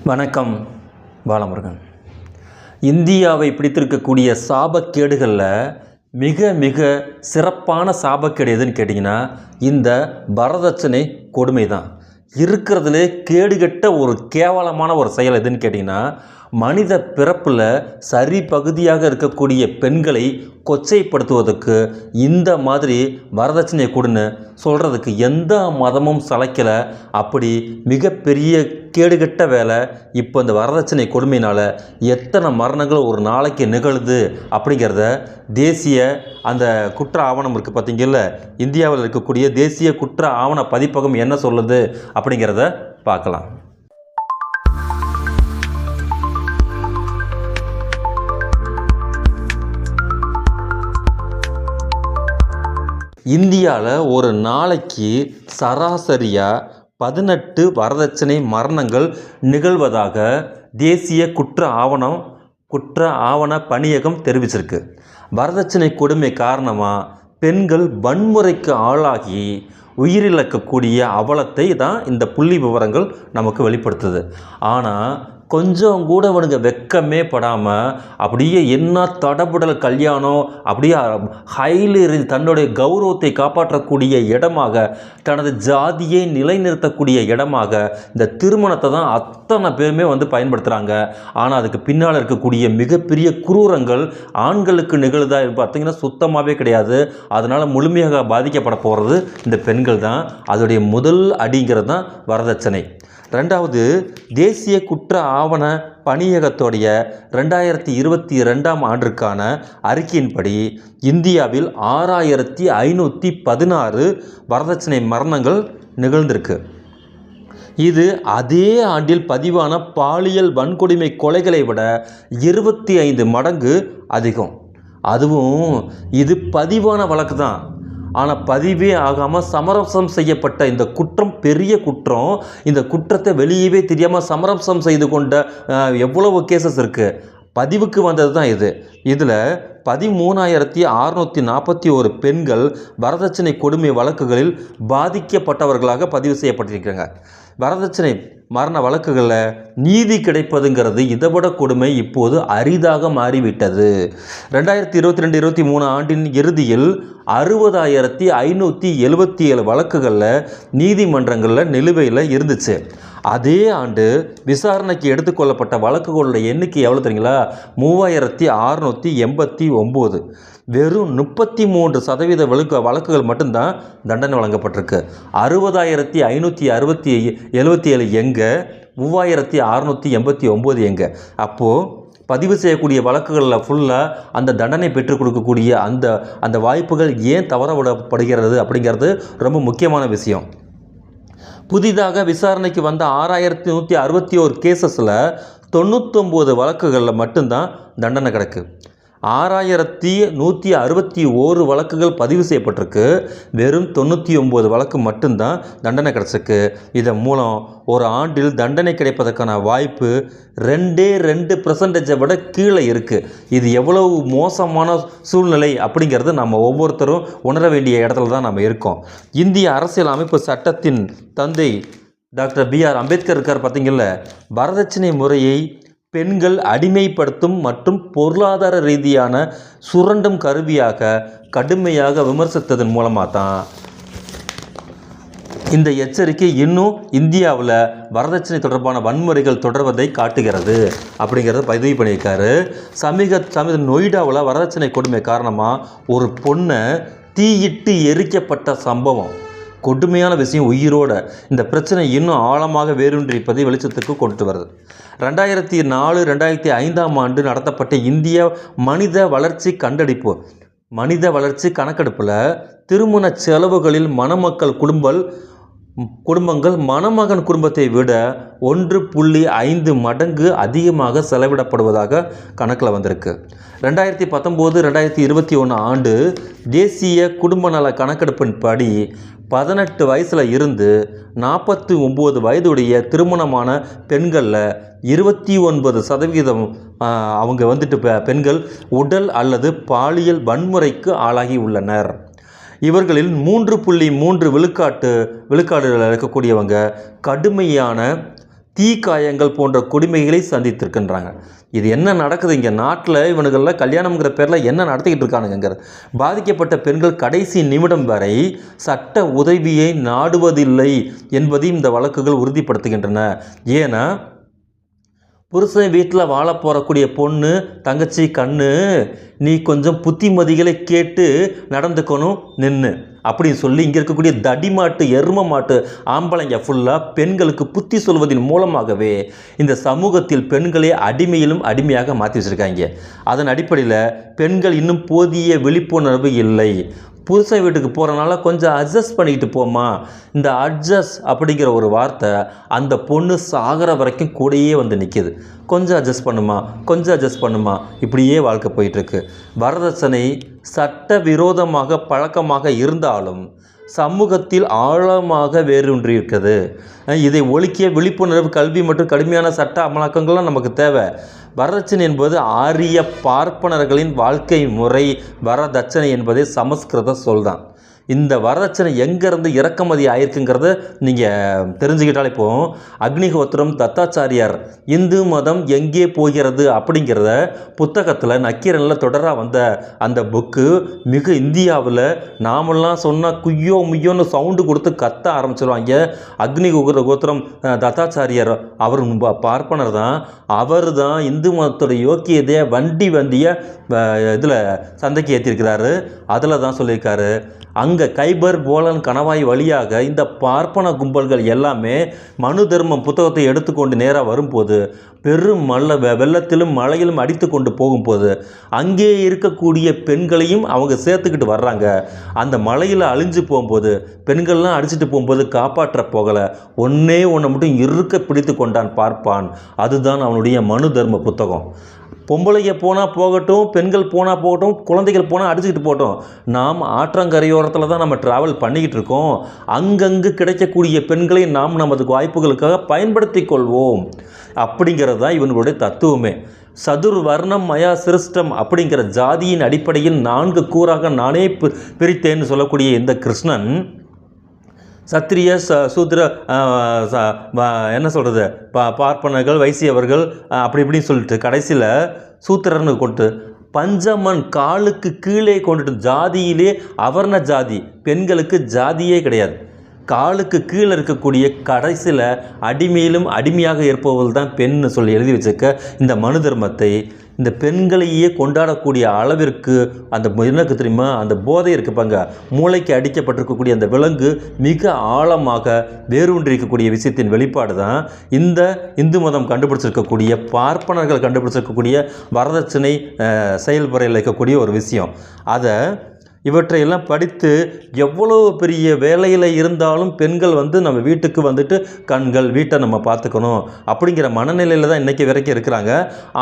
வணக்கம். பாலமுருகன். இந்தியாவை பிடித்திருக்கக்கூடிய சாபக்கேடுகளில் மிக மிக சிறப்பான சாபக்கேடு எதுன்னு கேட்டிங்கன்னா இந்த வரதட்சணை கொடுமை தான். இருக்கிறதுலே கேடுகட்ட ஒரு கேவலமான ஒரு செயல் எதுன்னு கேட்டிங்கன்னா மனித பிறப்பில் சரி பகுதியாக இருக்கக்கூடிய பெண்களை கொச்சைப்படுத்துவதற்கு இந்த மாதிரி வரதட்சணை கொடுன்னு சொல்கிறதுக்கு எந்த மதமும் சளைக்கலை. அப்படி மிகப்பெரிய கேடுகட்ட வேலை இப்போ இந்த வரதட்சணை கொடுமையினால் எத்தனை மரணங்கள் ஒரு நாளைக்கு நிகழுது அப்படிங்கிறத தேசிய அந்த குற்ற ஆவணம் இருக்குது பார்த்திங்கல்ல, இந்தியாவில் இருக்கக்கூடிய தேசிய குற்ற ஆவண பதிப்பகம் என்ன சொல்லுது அப்படிங்கிறத பார்க்கலாம். இந்தியாவில் ஒரு நாளைக்கு சராசரியாக 18 வரதட்சணை மரணங்கள் நிகழ்வதாக தேசிய குற்ற ஆவண பணியகம் தெரிவிச்சிருக்கு. வரதட்சணை கொடுமை காரணமாக பெண்கள் வன்முறைக்கு ஆளாகி உயிரிழக்கக்கூடிய அவலத்தை தான் இந்த புள்ளி விவரங்கள் நமக்கு வெளிப்படுத்துது. ஆனால் கொஞ்சம் கூட அவனுங்க வெக்கமே படாமல் அப்படியே என்ன தடபுடல் கல்யாணம் அப்படியே ஹைலி தன்னுடைய கௌரவத்தை காப்பாற்றக்கூடிய இடமாக, தனது ஜாதியை நிலைநிறுத்தக்கூடிய இடமாக இந்த திருமணத்தை தான் அத்தனை பேருமே பயன்படுத்துகிறாங்க. ஆனால் அதுக்கு பின்னால் இருக்கக்கூடிய மிகப்பெரிய குரூரங்கள் ஆண்களுக்கு நிகழுதா பார்த்திங்கன்னா சுத்தமாகவே கிடையாது. அதனால் முழுமையாக பாதிக்கப்பட போகிறது இந்த பெண்கள் தான். அதோடைய முதல் அடிங்கிறது தான் வரதட்சணை. ரெண்டாவது, தேசிய குற்ற ஆவண பணியகத்தோடைய 2022ஆம் ஆண்டிற்கான அறிக்கையின்படி இந்தியாவில் 6516 வரதட்சணை மரணங்கள் நிகழ்ந்திருக்கு. இது அதே ஆண்டில் பதிவான பாலியல் வன்கொடுமை கொலைகளை விட 25 மடங்கு அதிகம். அதுவும் இது பதிவான வழக்கு தான். ஆனால் பதிவே ஆகாமல் சமரசம் செய்யப்பட்ட இந்த குற்றம் பெரிய குற்றம். இந்த குற்றத்தை வெளியவே தெரியாமல் சமரசம் செய்து கொண்ட எவ்வளவு கேசஸ் இருக்குது. பதிவுக்கு வந்தது தான் இது. இதில் 13,641 பெண்கள் வரதட்சணை கொடுமை வழக்குகளில் பாதிக்கப்பட்டவர்களாக பதிவு செய்யப்பட்டிருக்கிறாங்க. வரதட்சணை மரண வழக்குகளில் நீதி கிடைப்பதுங்கிறது இதைவிட கொடுமை இப்போது அரிதாக மாறிவிட்டது. 2022-23 ஆண்டின் இறுதியில் 60,577 வழக்குகளில் நீதிமன்றங்களில் நிலுவையில் இருந்துச்சு. அதே ஆண்டு விசாரணைக்கு எடுத்துக்கொள்ளப்பட்ட வழக்குகளுடைய எண்ணிக்கை எவ்வளோ தெரியுங்களா? 3,689. வெறும் 33% வழக்குகள் மட்டும்தான் தண்டனை வழங்கப்பட்டிருக்கு. 60,577 எங்கே, 3,689 எங்கே? அப்போது பதிவு செய்யக்கூடிய வழக்குகளில் ஃபுல்லாக அந்த தண்டனை பெற்றுக் கொடுக்கக்கூடிய அந்த வாய்ப்புகள் ஏன் தவற விடப்படுகிறது அப்படிங்கிறது ரொம்ப முக்கியமான விஷயம். புதிதாக விசாரணைக்கு வந்த 6,161 கேசஸில் 99 வழக்குகளில் மட்டும்தான் தண்டனை கிடக்கு. 6,161 வழக்குகள் பதிவு செய்யப்பட்டிருக்கு. வெறும் 99 வழக்கு மட்டும்தான் தண்டனை கிடச்சிருக்கு. இதன் மூலம் ஒரு ஆண்டில் தண்டனை கிடைப்பதற்கான வாய்ப்பு 2% விட கீழே இருக்குது. இது எவ்வளவு மோசமான சூழ்நிலை அப்படிங்கிறது நம்ம ஒவ்வொருத்தரும் உணர வேண்டிய இடத்துல தான் நம்ம இருக்கோம். இந்திய அரசியல் அமைப்பு சட்டத்தின் தந்தை டாக்டர் B.R. அம்பேத்கர் இருக்கார் பார்த்திங்கல்ல, வரதட்சணை முறையை பெண்கள் அடிமைப்படுத்தும் மற்றும் பொருளாதார ரீதியான சுரண்டும் கருவியாக கடுமையாக விமர்சித்ததன் மூலமாக தான் இந்த எச்சரிக்கை இன்னும் இந்தியாவில் வரதட்சணை தொடர்பான வன்முறைகள் தொடர்வதை காட்டுகிறது அப்படிங்கிறத பதிவு பண்ணியிருக்காரு. சமீப நொய்டாவில் வரதட்சணை கொடுமை காரணமாக ஒரு பொண்ணை தீயிட்டு எரிக்கப்பட்ட சம்பவம். கொடுமையான விஷயம். உயிரோட இந்த பிரச்சனை இன்னும் ஆழமாக வேரூன்றிருப்பதை வெளிச்சத்துக்கு கொண்டு வருது. 2004-2005ஆம் ஆண்டு நடத்தப்பட்ட இந்திய மனித வளர்ச்சி கணக்கெடுப்பில் திருமண செலவுகளில் மணமக்கள் குடும்பங்கள் மணமகன் குடும்பத்தை விட 1.5 மடங்கு அதிகமாக செலவிடப்படுவதாக கணக்கில் வந்திருக்கு. 2019-2021 ஆண்டு தேசிய குடும்ப நல கணக்கெடுப்பின்படி 18 வயசில் இருந்து 49 வயதுடைய திருமணமான பெண்களில் 29% அவங்க பெண்கள் உடல் அல்லது பாலியல் வன்முறைக்கு ஆளாகி உள்ளனர். இவர்களில் 3.3 விழுக்காடுகள் இருக்கக்கூடியவங்க கடுமையான தீக்காயங்கள் போன்ற கொடுமைகளை சந்தித்திருக்கின்றாங்க. இது என்ன நடக்குது இங்கே நாட்டில்? இவனுங்கள்லாம் கல்யாணம்ங்கிற பேரில் என்ன நடத்திக்கிட்டு இருக்கானுங்கிற பாதிக்கப்பட்ட பெண்கள் கடைசி நிமிடம் வரை சட்ட உதவியை நாடுவதில்லை என்பதையும் இந்த வழக்குகள் உறுதிப்படுத்துகின்றன. ஏன்னா புருஷன் வீட்டில் வாழ போகக்கூடிய பொண்ணு, தங்கச்சி, கண்ணு, நீ கொஞ்சம் புத்திமதிகளை கேட்டு நடந்துக்கணும் நின்று அப்படின்னு சொல்லி இங்கே இருக்கக்கூடிய தடிமாட்டு, எரும மாட்டு ஆம்பளைங்க ஃபுல்லாக பெண்களுக்கு புத்தி சொல்வதன் மூலமாகவே இந்த சமூகத்தில் பெண்களே அடிமையிலும் அடிமையாக மாற்றி வச்சுருக்காங்க. அதன் அடிப்படையில் பெண்கள் இன்னும் போதிய விழிப்புணர்வு இல்லை. புருஷன் வீட்டுக்கு போகிறனால கொஞ்சம் அட்ஜஸ்ட் பண்ணிக்கிட்டு போமா. இந்த அட்ஜஸ்ட் அப்படிங்கிற ஒரு வார்த்தை அந்த பொண்ணு சாகிற வரைக்கும் கூடயே வந்து நிற்கிது. கொஞ்சம் அட்ஜஸ்ட் பண்ணுமா, கொஞ்சம் அட்ஜஸ்ட் பண்ணுமா, இப்படியே வாழ்க்கை போயிட்டுருக்கு. வரதட்சணை சட்ட விரோதமாக பழக்கமாக இருந்தாலும் சமூகத்தில் ஆழமாக வேரூன்றி இருக்குது. இதை ஒழிக்க விழிப்புணர்வு, கல்வி மற்றும் கடுமையான சட்ட அமலாக்கங்கள்லாம் நமக்கு தேவை. வரதட்சணை என்பது ஆரிய பார்ப்பனர்களின் வாழ்க்கை முறை. வரதட்சணை என்பதே சமஸ்கிருத சொல் தான். இந்த வரதட்சணை எங்கேருந்து இறக்குமதி ஆயிருக்குங்கிறத நீங்கள் தெரிஞ்சுக்கிட்டாலே போகும். அக்னிஹோத்திரம் தத்தாச்சாரியார் இந்து மதம் எங்கே போகிறது அப்படிங்கிறத புத்தகத்தில் நக்கீரனில் தொடராக வந்த அந்த புக்கு மிக இந்தியாவில் நாமெல்லாம் சொன்னால் குய்யோ முய்யோன்னு சவுண்டு கொடுத்து கத்த ஆரம்பிச்சிருவாங்க. அக்னிஹோத்திரம் தத்தாச்சாரியார் அவர் பார்ப்பனர் தான். அவர் தான் இந்து மதத்துடைய யோக்கியதையை வண்டியை இதில் சந்தைக்கு ஏற்றிருக்கிறாரு. அதில் தான் சொல்லியிருக்காரு, அங்கே கைபர், போலன், கணவாய் வழியாக இந்த பார்ப்பன கும்பல்கள் எல்லாமே மனு தர்மம் புத்தகத்தை எடுத்துக்கொண்டு நேராக வரும்போது பெரும் வெள்ளத்திலும் மழையிலும் அடித்து கொண்டு போகும்போது அங்கே இருக்கக்கூடிய பெண்களையும் அவங்க சேர்த்துக்கிட்டு வர்றாங்க. அந்த மலையில் அழிஞ்சு போகும்போது பெண்கள்லாம் அடிச்சுட்டு போகும்போது காப்பாற்ற போகலை, ஒன்றே ஒன்று மட்டும் இருக்க பிடித்து கொண்டான் பார்ப்பான். அதுதான் அவனுடைய மனு தர்ம புத்தகம். பொம்பளைங்க போனால் போகட்டும், பெண்கள் போனால் போகட்டும், குழந்தைகள் போனால் அடிச்சுக்கிட்டு போகட்டும், நாம் ஆற்றங்கரையோரத்தில் தான் நம்ம ட்ராவல் பண்ணிக்கிட்டு இருக்கோம். அங்கங்கு கிடைக்கக்கூடிய பெண்களை நாம் நமது வாய்ப்புகளுக்காக பயன்படுத்தி கொள்வோம் அப்படிங்கிறது தான் இவனுடைய தத்துவமே. சதுர் வர்ணம் மயா சிருஷ்டம் அப்படிங்கிற ஜாதியின் அடிப்படையில் 4 கூறாக நானே பிரித்தேன்னு சொல்லக்கூடிய இந்த கிருஷ்ணன் சத்திரிய, சூத்திர, என்ன சொல்கிறது, பார்ப்பனர்கள், வைசியவர்கள் அப்படி இப்படின்னு சொல்லிட்டு கடைசியில் சூத்திரன்னு கொண்டு பஞ்சமன் காலுக்கு கீழே கொண்டுட்டு ஜாதியிலே அவர்ண ஜாதி, பெண்களுக்கு ஜாதியே கிடையாது. காலுக்கு கீழே இருக்கக்கூடிய கடைசியில் அடிமையிலும் அடிமையாக இருப்பவர்கள் தான் பெண்ணு சொல்லி எழுதி வச்சுக்க இந்த மனு தர்மத்தை இந்த பெண்களையே கொண்டாடக்கூடிய அளவிற்கு அந்த எனக்கு தெரியுமா, அந்த போதை இருக்குப்பாங்க, மூளைக்கு அடிக்கப்பட்டிருக்கக்கூடிய அந்த விலங்கு மிக ஆழமாக வேரூன்றிருக்கக்கூடிய விஷயத்தின் வெளிப்பாடு தான் இந்த இந்து மதம் கண்டுபிடிச்சிருக்கக்கூடிய, பார்ப்பனர்கள் கண்டுபிடிச்சிருக்கக்கூடிய வரதட்சணை செயல்முறையில் இருக்கக்கூடிய ஒரு விஷயம். அதை இவற்றையெல்லாம் படித்து எவ்வளோ பெரிய வேலையில் இருந்தாலும் பெண்கள் நம்ம வீட்டுக்கு வந்துட்டு கண்கள், வீட்டை நம்ம பார்த்துக்கணும் அப்படிங்கிற மனநிலையில் தான் இன்றைக்கி வரைக்கும் இருக்கிறாங்க.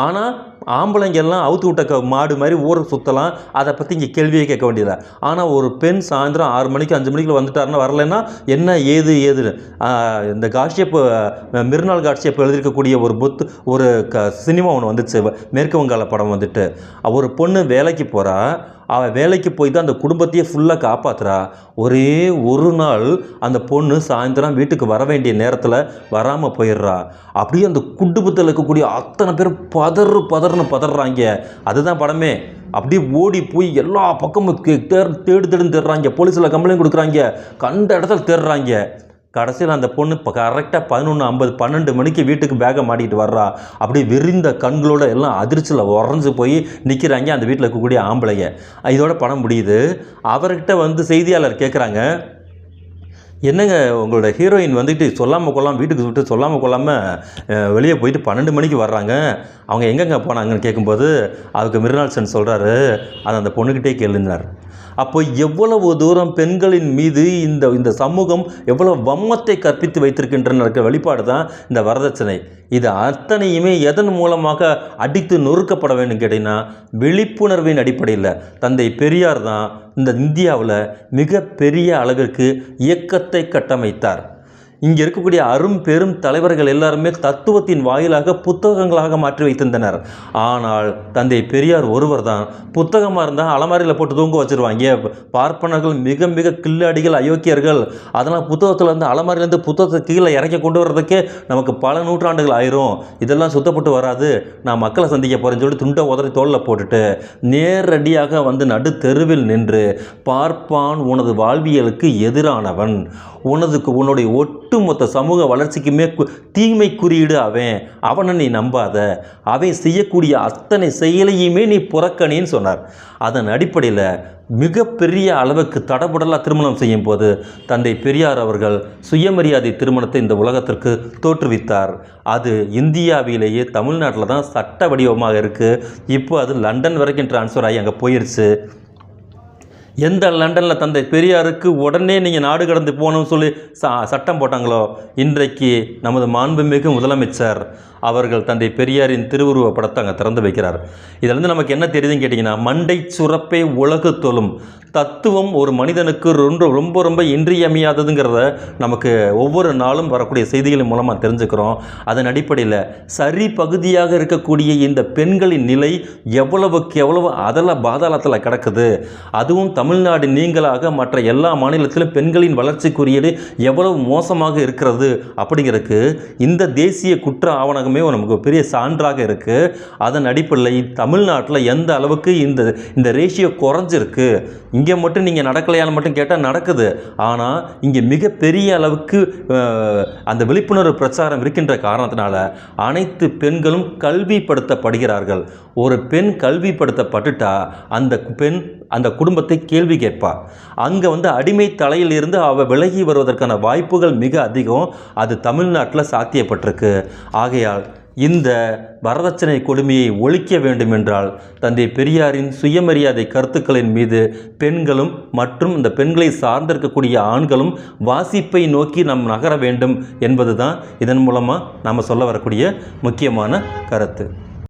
ஆனால் ஆம்பளைங்கெல்லாம் அவுத்து விட்ட மாடு மாதிரி ஊரை சுற்றலாம், அதை பற்றி இங்கே கேள்வியே கேட்க வேண்டியதில்லை. ஆனால் ஒரு பெண் சாயந்தரம் 6 மணிக்கு 5 மணிக்கு வந்துட்டாருன்னா வரலைன்னா என்ன ஏது இந்த காட்சியப்பு மிர்னால் காட்சியப்பு எழுதியிருக்கக்கூடிய ஒரு சினிமா ஒன்று வந்துச்சு, மேற்கு வங்காள படம் வந்துட்டு, ஒரு பொண்ணு வேலைக்கு போகிறா, அவள் வேலைக்கு போய் தான் அந்த குடும்பத்தையே ஃபுல்லாக காப்பாற்றுறா. ஒரே ஒரு நாள் அந்த பொண்ணு சாயந்தரம் வீட்டுக்கு வர வேண்டிய நேரத்தில் வராமல் போயிடுறா. அப்படியே அந்த குடும்பத்தில் இருக்கக்கூடிய அத்தனை பேர் பதறாங்க. அதுதான் படமே. அப்படியே ஓடி போய் எல்லா பக்கமும் தேடுன்னு தேடுறாங்க, போலீஸில் கம்ப்ளைண்ட் கொடுக்குறாங்க, கண்ட இடத்துல தேடுறாங்க. கடைசியில் அந்த பொண்ணு இப்போ கரெக்டாக 11:50 12 மணிக்கு வீட்டுக்கு பேக்கை மாட்டிக்கிட்டு வர்றா. அப்படி விரிந்த கண்களோட எல்லாம் அதிர்ச்சியில் உறைஞ்சு போய் நிற்கிறாங்க அந்த வீட்டில் இருக்கக்கூடிய ஆம்பளைங்க. இதோட படம் முடியுது. அவர்கிட்ட செய்தியாளர் கேட்குறாங்க, என்னங்க உங்களோட ஹீரோயின் சொல்லாமல் வீட்டுக்கு விட்டு சொல்லாமல் கொள்ளாமல் வெளியே போயிட்டு 12 மணிக்கு வர்றாங்க, அவங்க எங்கெங்கே போனாங்கன்னு கேட்கும்போது அதுக்கு மிர்னால் சென் சொல்கிறாரு, அதை அந்த பொண்ணுக்கிட்டே கேளுந்தார். அப்போ எவ்வளவு தூரம் பெண்களின் மீது இந்த சமூகம் எவ்வளவு வம்மத்தை கற்பித்து வைத்திருக்கின்றன வெளிப்பாடு தான் இந்த வரதட்சணை. இது அத்தனையுமே எதன் மூலமாக அடித்து நொறுக்கப்பட வேண்டும் கேட்டிங்கன்னா விழிப்புணர்வின் அடிப்படையில். தந்தை பெரியார் தான் இந்த இந்தியாவில் மிக பெரிய அளவிற்கு இயக்கத்தை கட்டமைத்தார். இங்கே இருக்கக்கூடிய பெரும் தலைவர்கள் எல்லாருமே தத்துவத்தின் வாயிலாக புத்தகங்களாக மாற்றி வைத்திருந்தனர். ஆனால் தந்தை பெரியார் ஒருவர் தான் புத்தகமாக இருந்தால் அலமாரியில் போட்டு தூங்க வச்சுருவாங்க. பார்ப்பனர்கள் மிக மிக கில்லாடிகள், அயோக்கியர்கள். அதனால் புத்தகத்தில் இருந்து அலமாரியிலேருந்து புத்தகத்தை கீழே இறக்கி கொண்டு வர்றதுக்கே நமக்கு பல நூற்றாண்டுகள் ஆயிரும், இதெல்லாம் சுத்தப்பட்டு வராது, நான் மக்களை சந்திக்க போகிறேன்னு சொல்லிட்டு துண்டை உதறி தோளில் போட்டுட்டு நேரடியாக வந்து நடு தெருவில் நின்று, பார்ப்பான் உனது வாழ்வியலுக்கு எதிரானவன், உன்னுடைய ஒட்டுமொத்த சமூக வளர்ச்சிக்குமே தீமை குறியீடு அவனை நீ நம்பாத, அவன் செய்யக்கூடிய அத்தனை செயலையுமே நீ புறக்கணின்னு சொன்னார். அதன் அடிப்படையில் மிகப்பெரிய அளவுக்கு தடபுடலாக திருமணம் செய்யும் போது தந்தை பெரியார் அவர்கள் சுயமரியாதை திருமணத்தை இந்த உலகத்திற்கு தோற்றுவித்தார். அது இந்தியாவிலேயே தமிழ்நாட்டில் தான் சட்ட வடிவமாக இருக்குது. இப்போ அது லண்டன் வரைக்கும் டிரான்ஸ்ஃபர் ஆகி அங்கே போயிடுச்சு. எந்த லண்டனில் தந்தை பெரியாருக்கு உடனே நீங்கள் நாடு கடந்து போகணும்னு சொல்லி சட்டம் போட்டாங்களோ, இன்றைக்கு நமது மாண்புமிகு முதலமைச்சர் அவர்கள் தந்தை பெரியாரின் திருவுருவ படத்தை அங்கே திறந்து வைக்கிறார். இதிலிருந்து நமக்கு என்ன தெரியுதுன்னு கேட்டிங்கன்னா, மண்டை சுரப்பை உலகு தொழும் தத்துவம் ஒரு மனிதனுக்கு ரொம்ப ரொம்ப இன்றியமையாததுங்கிறத நமக்கு ஒவ்வொரு நாளும் வரக்கூடிய செய்திகளின் மூலமாக தெரிஞ்சுக்கிறோம். அதன் அடிப்படையில் சரி பகுதியாக இருக்கக்கூடிய இந்த பெண்களின் நிலை எவ்வளவுக்கு எவ்வளவு பாதாளத்தில் கிடக்குது. அதுவும் தமிழ்நாடு நீங்களாக மற்ற எல்லா மாநிலத்திலும் பெண்களின் வளர்ச்சி குறியீடு எவ்வளவு மோசமாக இருக்கிறது அப்படிங்கிறதுக்கு இந்த தேசிய குற்ற ஆவணகமே நமக்கு பெரிய சான்றாக இருக்குது. அதன் அடிப்படையில் தமிழ்நாட்டில் எந்த அளவுக்கு இந்த ரேஷியோ குறைஞ்சிருக்கு. இங்கே மட்டும் நீங்கள் நடக்கலையான்னு மட்டும் கேட்டால் நடக்குது. ஆனால் இங்கே மிகப்பெரிய அளவுக்கு அந்த விழிப்புணர்வு பிரச்சாரம் இருக்கின்ற காரணத்தினால அனைத்து பெண்களும் கல்விப்படுத்தப்படுகிறார்கள். ஒரு பெண் கல்விப்படுத்தப்பட்டுட்டா அந்த பெண் அந்த குடும்பத்தை கேள்வி கேட்பாள். அங்கே வந்து அடிமை தலையில் இருந்து அவள் விலகி வருவதற்கான வாய்ப்புகள் மிக அதிகம். அது தமிழ்நாட்டில் சாத்தியப்பட்டிருக்கு. ஆகையால் இந்த வரதட்சணை கொடுமையை ஒழிக்க வேண்டும் என்றால் தந்தை பெரியாரின் சுயமரியாதை கருத்துக்களின் மீது பெண்களும் மற்றும் இந்த பெண்களை சார்ந்திருக்கக்கூடிய ஆண்களும் வாசிப்பை நோக்கி நாம் நகர வேண்டும் என்பது தான் இதன் மூலமாக நாம் சொல்ல வரக்கூடிய முக்கியமான கருத்து.